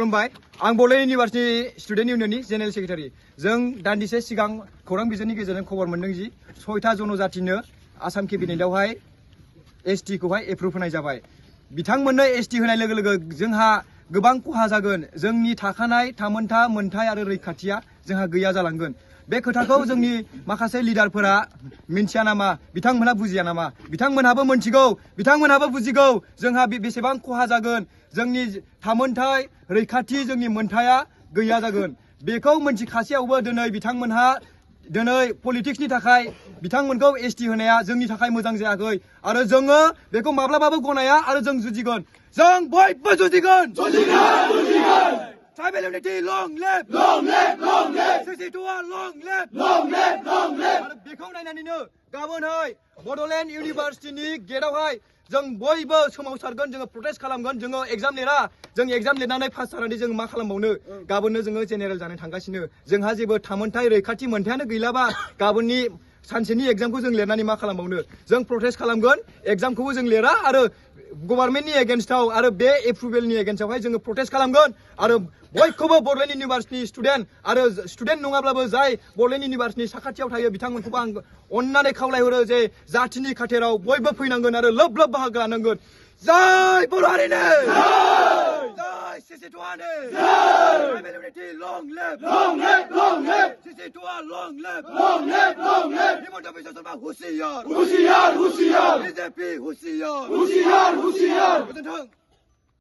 खुलुमबाय आं Bodoland university student इउनियननि जेनेरेल सेक्रेटारि जों दान्दिसे सिगां खौरां बिजोंनि गेजेरजों खबर मोनदों जि 6था जनजातिनो आसाम केबिनेटआवहाय एसटि खौहाय एप्रुभ होनाय जाबाय। बिथांमोननो एसटि होनाय लोगो लोगो जोंहा गोबां खहा जागोन। जोंनि थाखानाय थामोनथा मोनथाय आरो रैखाथिया जोंहा गैया जालांगोन। बे खोथाखौ जोंनि माखासे लिडारफोरा मिन्थिया नामा, बिथांमोनहा बुजिया नामा? बिथांमोनहाबो मोनथिगौ, बिथांमोनहाबो बुजिगौ जोंहा बेसेबां खहा जागोन। जोंनि थामोनथाय रैखाथि जोंनि मोनथाया गैया जागोन। बेखौ मोनथिखासेयावबो दिनै बिथांमोनहा पलिटिक्सनि थाखाय बिथांमोनखौ एसटि होनाया जोंनि थाखाय मोजां जायाखै आरो जोङो बेखौ माब्लाबाबो गनाया आरो जों जुजिगोन। जों बयबो जुजिगोन। Tribal unity, long live! Long live! Long live! 62 long live! Long live! Long live! आरो बेखौ नायनानैनो गाबोनहाय बड'लेण्ड इउनिभार्सिटिनि गेटआवहाय जों बयबो सोमावसारगोन, जोङो प्रटेस्ट खालामगोन। जोङो एग्जाम लिरा, जों एग्जाम लिरनानै पास जानानै जों मा खालामबावनो? गाबोननो जोङो जेनेरेल जानो थांगासिनो। जोंहा जेबो थामोनथाय रैखाथि मोनथायानो गैलाबा गाबोननि सानसेनि एग्जामखौ जों लिरनानै मा खालामबावनो? जों प्रटेस्ट खालामगोन, एग्जामखौबो जों लिरा आरो गभर्नमेन्टनि एगेन्स्टआव आरो बे एप्रुभेलनि एगेन्स्टआवहाय जोङो प्रटेस्ट खालामगोन आरो बयखौबो बड'लेण्ड इउनिभार्सिटि स्टुडेन्ट आरो स्टुडेन्ट नङाब्लाबो जाय बड'लेण्ड इउनिभार्सिटिनि साखाथियाव थायो बिथांमोनखौबो आं अननानै खावलायहरो जे जातिनि खाथेराव बयबो फैनांगोन आरो लोब लोब बाहागो लानांगोन। जय बर' हारिनो! जय सिसिटुआनो! Tribal unity, long live! Long live! Long live! सिसिटुआ long live! Long live! Long live! Himanta Biswa Sharma होशियार! होशियार! होशियार! बीजेपी होशियार! होशियार! होशियार! गोजोन्थों।